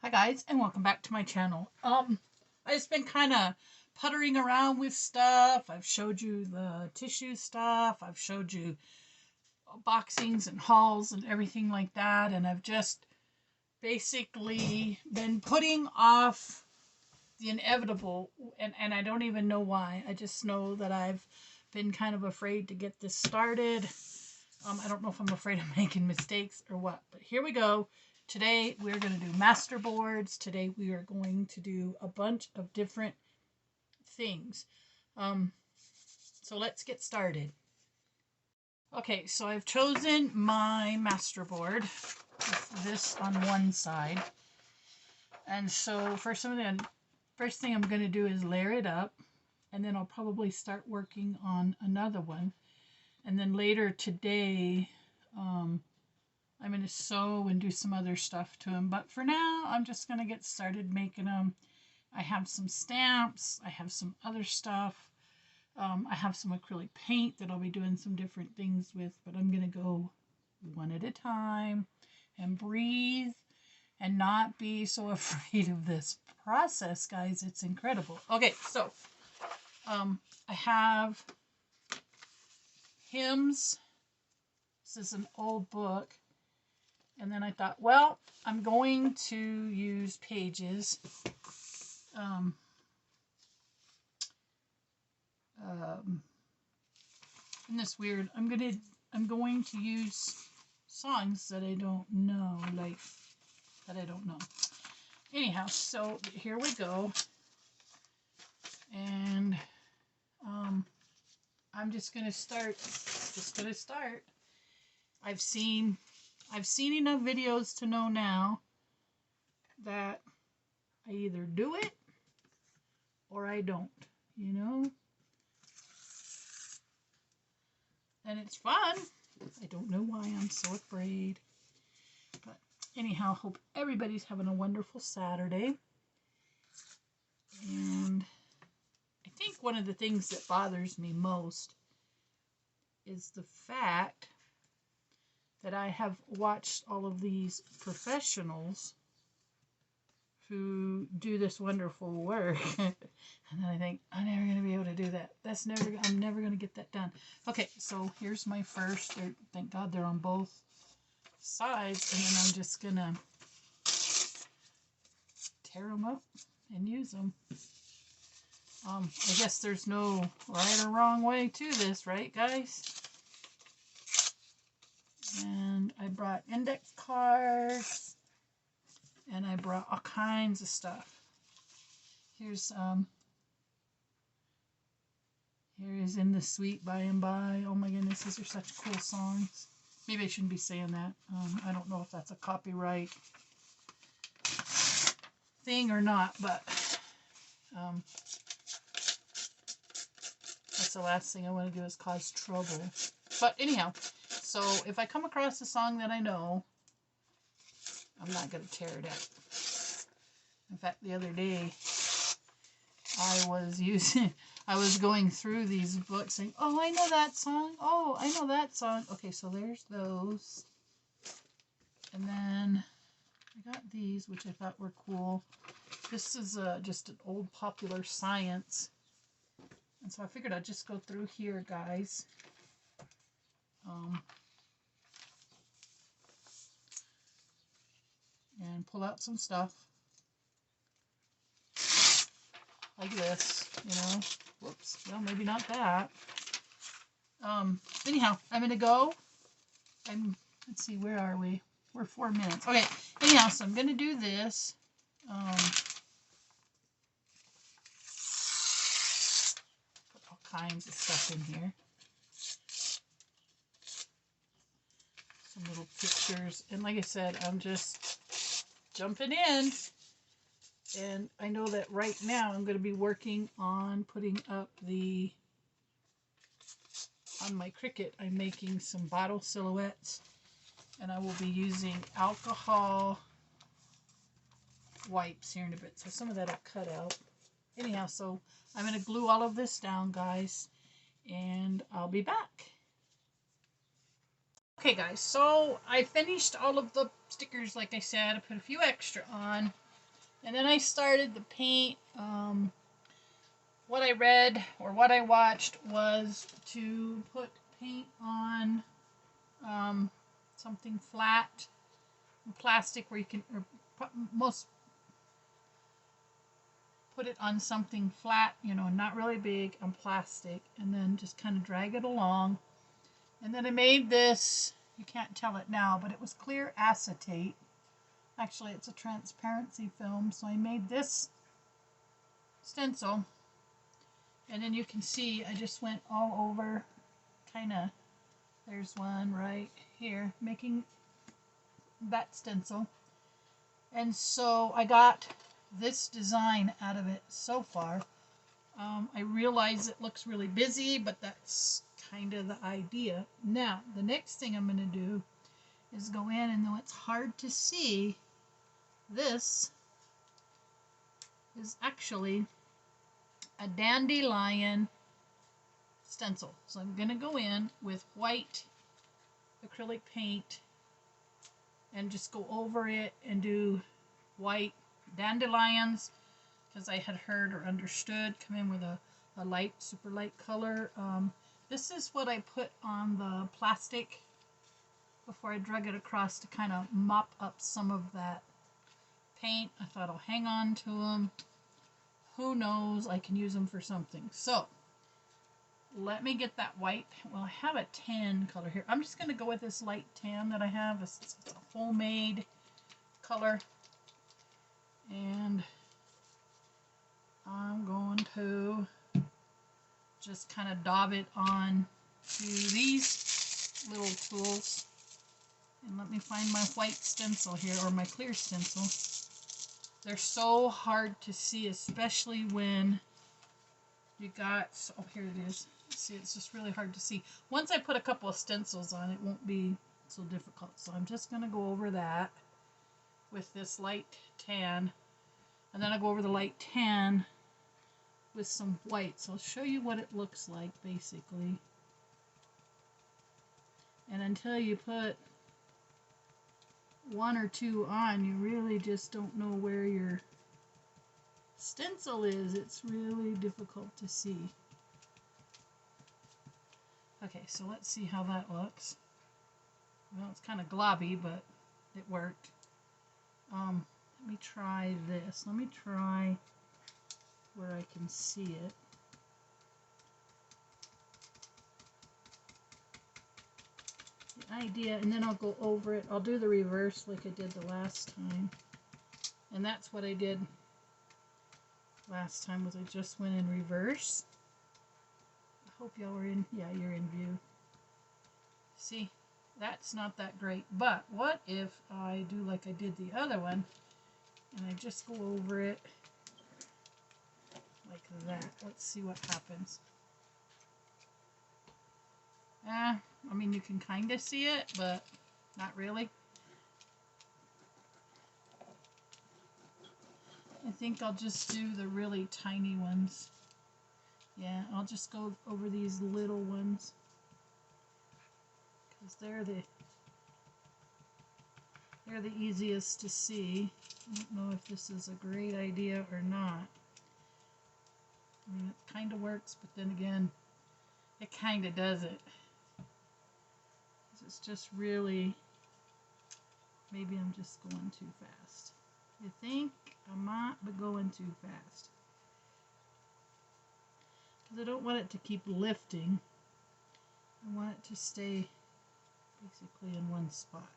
Hi guys, and welcome back to my channel. I've just been kind of puttering around with stuff. I've showed you the tissue stuff. I've showed you boxings and hauls and everything like that. And I've just basically been putting off the inevitable. And I don't even know why. I just know that I've been kind of afraid to get this started. I don't know if I'm afraid of making mistakes or what, but here we go. Today we're going to do master boards. Today we are going to do a bunch of different things. Um, so let's get started. Okay, so I've chosen my master board with this on one side. And so first thing I'm going to do is layer it up, and then I'll probably start working on another one. And then later today, I'm going to sew and do some other stuff to them. But for now, I'm just going to get started making them. I have some stamps. I have some other stuff. I have some acrylic paint that I'll be doing some different things with. But I'm going to go one at a time and breathe and not be so afraid of this process, guys. It's incredible. Okay, so I have hymns. This is an old book. And then I thought, well, I'm going to use pages. Isn't this weird? I'm going to use songs that I don't know, Anyhow, so here we go. And I'm just gonna start. I've seen enough videos to know now that I either do it or I don't, you know? And it's fun. I don't know why I'm so afraid. But anyhow, hope everybody's having a wonderful Saturday. And I think one of the things that bothers me most is the fact that I have watched all of these professionals who do this wonderful work. And then I think, I'm never going to be able to do that. I'm never going to get that done. Okay, so here's my first. Thank God they're on both sides. And then I'm just going to tear them up and use them. I guess there's no right or wrong way to this, right, guys? And I brought index cards. And I brought all kinds of stuff. Here's here is In the Sweet By and By. Oh my goodness, these are such cool songs. Maybe I shouldn't be saying that. I don't know if that's a copyright thing or not, but that's the last thing I want to do is cause trouble. But anyhow, so if I come across a song that I know, I'm not going to tear it up. In fact, the other day, I was going through these books saying, oh, I know that song. Oh, I know that song. Okay, so there's those. And then I got these, which I thought were cool. This is just an old Popular Science. And so I figured I'd just go through here, guys. And pull out some stuff. Like this, you know. Whoops. Well, maybe not that. Anyhow, I'm going to go. Let's see, where are we? We're 4 minutes. Okay, anyhow, so I'm going to do this. Put all kinds of stuff in here. Some little pictures. And like I said, I'm just jumping in. And I know that right now I'm going to be working on putting up on my Cricut, I'm making some bottle silhouettes. And I will be using alcohol wipes here in a bit. So some of that I'll cut out. Anyhow, so I'm going to glue all of this down, guys. And I'll be back. Okay, guys, so I finished all of the stickers, like I said. I put a few extra on. And then I started the paint. What I read or what I watched was to put paint on something flat, plastic, where you can, or most put it on something flat, not really big, on plastic, and then just kind of drag it along. And then I made this, you can't tell it now, but it was clear acetate. Actually, it's a transparency film, so I made this stencil. And then you can see I just went all over, kind of, there's one right here, making that stencil. And so I got this design out of it so far. I realize it looks really busy, but that's kind of the idea. Now, the next thing I'm going to do is go in, and though it's hard to see, this is actually a dandelion stencil. So I'm going to go in with white acrylic paint and just go over it and do white dandelions, because I had heard or understood, come in with a light, super light color. This is what I put on the plastic before I drug it across to kind of mop up some of that paint. I thought I'll hang on to them. Who knows, I can use them for something. So let me get that white. Well, I have a tan color here. I'm just going to go with this light tan that I have. It's a homemade color. And I'm going to just kind of daub it on to these little tools. And let me find my white stencil here, or my clear stencil. They're so hard to see, especially when you got, oh, here it is. See, it's just really hard to see. Once I put a couple of stencils on, it won't be so difficult. So I'm just going to go over that with this light tan. And then I'll go over the light tan with some white. So I'll show you what it looks like, basically. And until you put one or two on, you really just don't know where your stencil is. It's really difficult to see. Okay, so let's see how that looks. Well, it's kind of globby, but it worked. Let me try this. Let me try where I can see it. The idea, and then I'll go over it. I'll do the reverse like I did the last time. And that's what I did last time, was I just went in reverse. I hope y'all are in. Yeah, you're in view. See, that's not that great. But what if I do like I did the other one, and I just go over it like that? Let's see what happens. I mean, you can kind of see it, but not really. I think I'll just do the really tiny ones. Yeah, I'll just go over these little ones, because they're the easiest to see. I don't know if this is a great idea or not. I mean, it kind of works, but then again, it kind of doesn't. It's just really, maybe I'm just going too fast. You think I might be going too fast, because I don't want it to keep lifting. I want it to stay basically in one spot.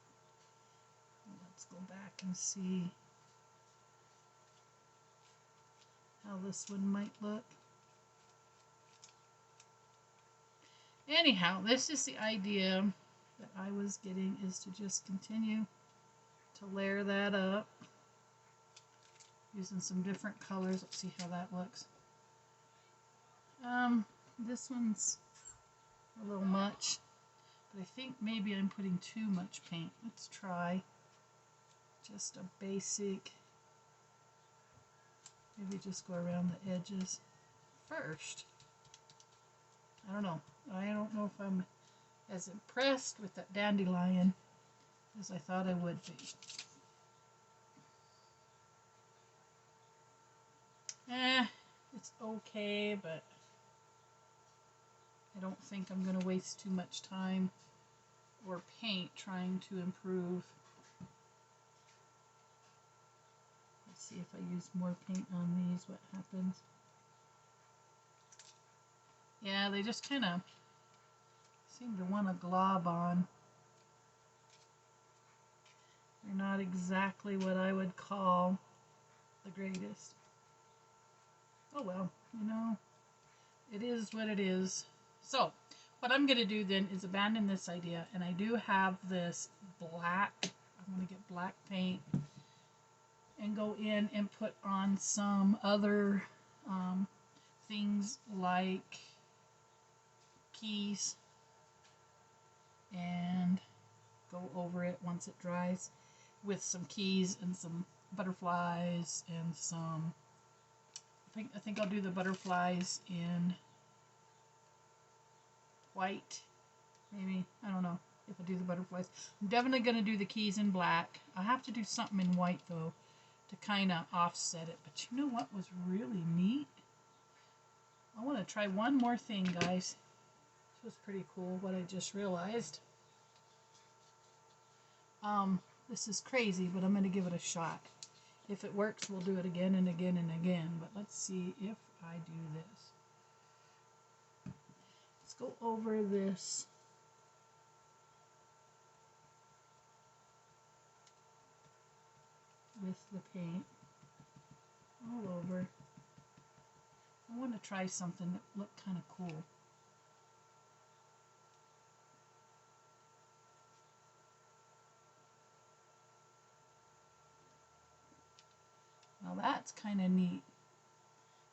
Let's go back and see how this one might look. Anyhow, this is the idea that I was getting, is to just continue to layer that up using some different colors. Let's see how that looks. This one's a little much, but I think maybe I'm putting too much paint. Let's try just a basic, maybe just go around the edges first. I don't know. I don't know if I'm as impressed with that dandelion as I thought I would be. It's okay, but I don't think I'm going to waste too much time or paint trying to improve. Let's see if I use more paint on these, what happens. Yeah, they just kind of seem to want to glob on. They're not exactly what I would call the greatest. Oh well, you know, it is what it is. So, what I'm going to do then is abandon this idea, and I do have this black. I'm going to get black paint and go in and put on some other things like keys and go over it once it dries with some keys and some butterflies and some I think I'll do the butterflies in white, maybe. I don't know if I do the butterflies. I'm definitely going to do the keys in black. I'll have to do something in white though to kind of offset it. But you know what was really neat? I want to try one more thing, guys. This was pretty cool what I just realized. This is crazy, but I'm going to give it a shot. If it works, we'll do it again and again and again. But let's see if I do this. Let's go over this with the paint all over. I want to try something that looked kind of cool. Now that's kind of neat.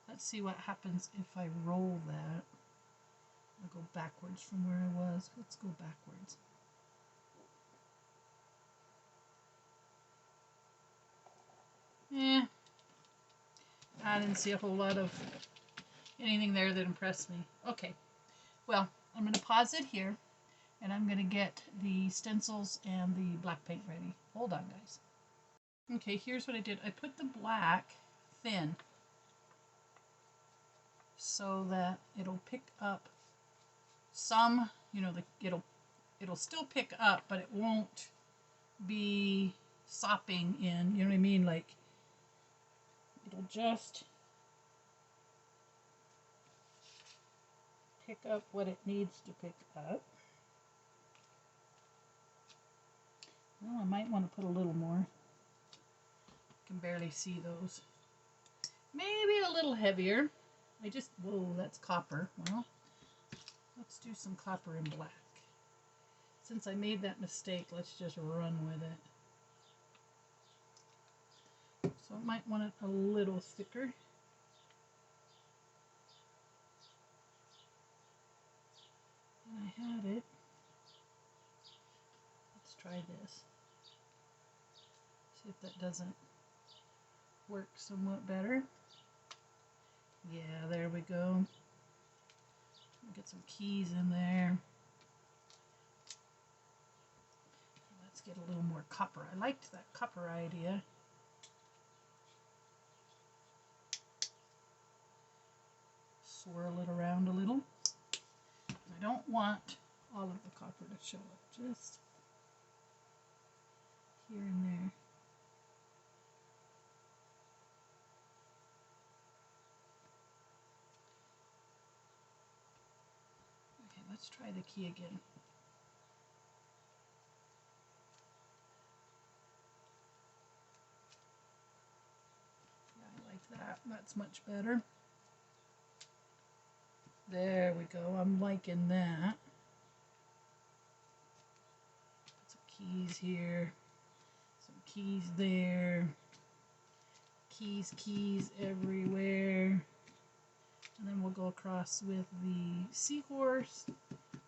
Let's see what happens if I roll that. I'll go backwards from where I was. Let's go backwards. I didn't see a whole lot of anything there that impressed me. Okay, well, I'm going to pause it here, and I'm going to get the stencils and the black paint ready. Hold on, guys. Okay, here's what I did. I put the black thin so that it'll pick up some, you know, it'll still pick up, but it won't be sopping in, you know what I mean? Like, it'll just pick up what it needs to pick up. Well, I might want to put a little more. I can barely see those. Maybe a little heavier. Whoa, that's copper. Well, let's do some copper and black. Since I made that mistake, let's just run with it. So I might want it a little thicker. And I had it. Let's try this. See if that doesn't work somewhat better. Yeah, there we go. Get some keys in there. Let's get a little more copper. I liked that copper idea. Swirl it around a little. I don't want all of the copper to show up, just here and there. Okay, let's try the key again. Yeah, I like that. That's much better. There we go. I'm liking that. Put some keys here. Some keys there. Keys everywhere. And then we'll go across with the seahorse.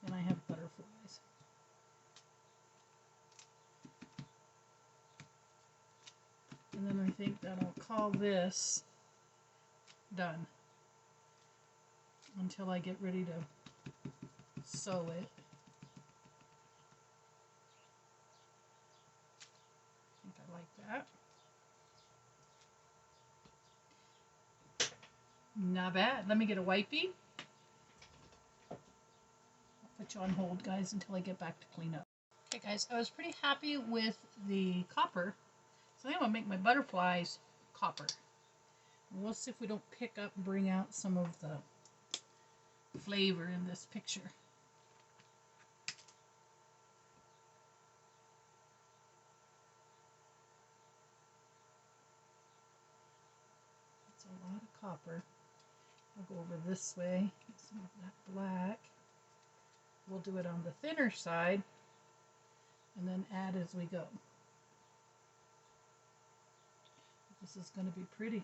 And I have butterflies. And then I think that I'll call this done until I get ready to sew it. I think I like that. Not bad. Let me get a wipey. I'll put you on hold, guys, until I get back to clean up. Okay, guys, I was pretty happy with the copper, so I think I'm going to make my butterflies copper. And we'll see if we don't pick up and bring out some of the flavor in this picture. That's a lot of copper. I'll go over this way, get some of that black. We'll do it on the thinner side and then add as we go. This is going to be pretty.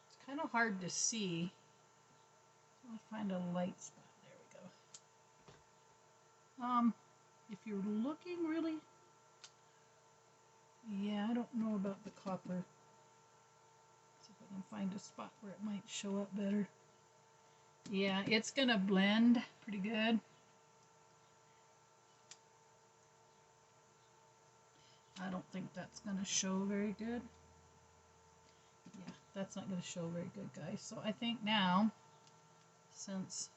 It's kind of hard to see. I'll find a light spot. There we go. If you're looking really, yeah, I don't know about the copper. See if I can find a spot where it might show up better. Yeah, it's going to blend pretty good. I don't think that's going to show very good. Yeah, that's not going to show very good, guys. So I think now, since,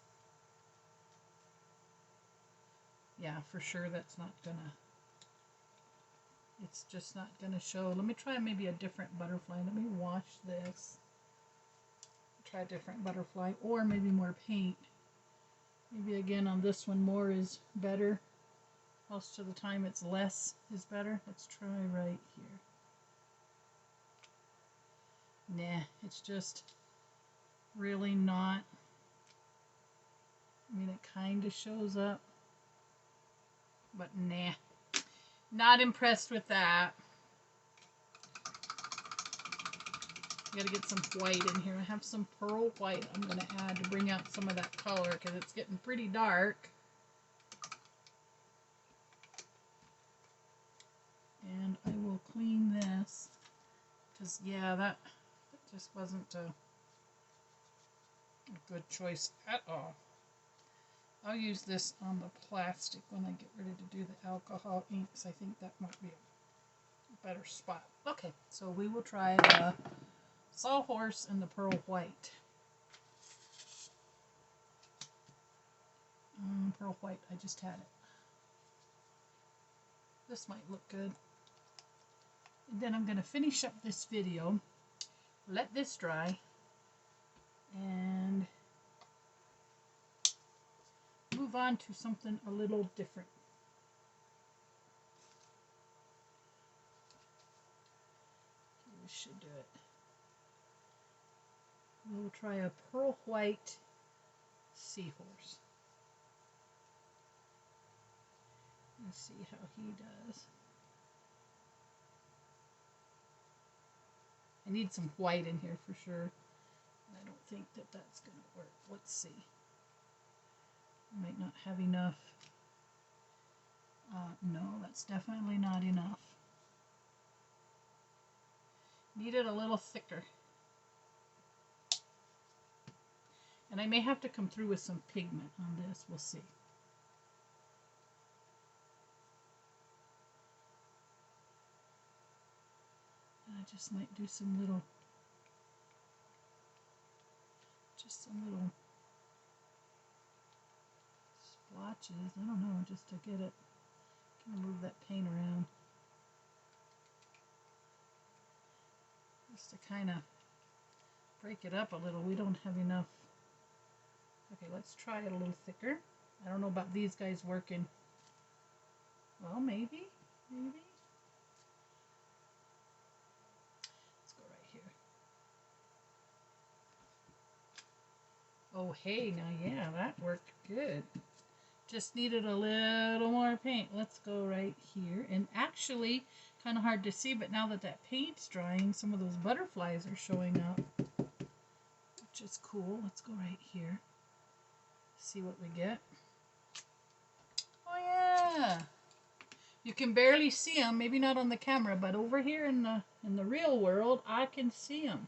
yeah, for sure that's not going to, it's just not going to show. Let me try maybe a different butterfly. Let me wash this. Try a different butterfly, or maybe more paint. Maybe again on this one more is better. Most of the time it's less is better. Let's try right here. Nah, it's just really not. I mean, it kind of shows up, but nah. Not impressed with that. Gotta get some white in here. I have some pearl white I'm gonna add to bring out some of that color because it's getting pretty dark. And I will clean this because, yeah, that just wasn't a good choice at all. I'll use this on the plastic when I get ready to do the alcohol inks. I think that might be a better spot. Okay, so we will try the Sawhorse and the pearl white. Pearl white, I just had it. This might look good. And then I'm going to finish up this video, let this dry, and move on to something a little different. We should do it. We'll try a pearl white seahorse. Let's see how he does. I need some white in here for sure. I don't think that that's going to work. Let's see. I might not have enough. No, that's definitely not enough. Need it a little thicker. And I may have to come through with some pigment on this. We'll see. And I just might do some little splotches. I don't know, just to get it. I'm gonna move that paint around. Just to kind of break it up a little. We don't have enough. Okay, let's try it a little thicker. I don't know about these guys working. Well, maybe. Let's go right here. Oh, hey, now, yeah, that worked good. Just needed a little more paint. Let's go right here. And actually, kind of hard to see, but now that that paint's drying, some of those butterflies are showing up, which is cool. Let's go right here. See what we get. Oh, yeah. You can barely see them, maybe not on the camera, but over here in the real world, I can see them.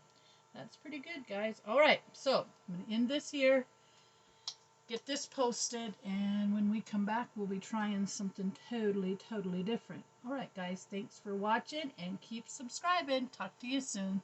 That's pretty good, guys. All right, so I'm going to end this here. Get this posted, and when we come back, we'll be trying something totally different. All right, guys, thanks for watching, and keep subscribing. Talk to you soon.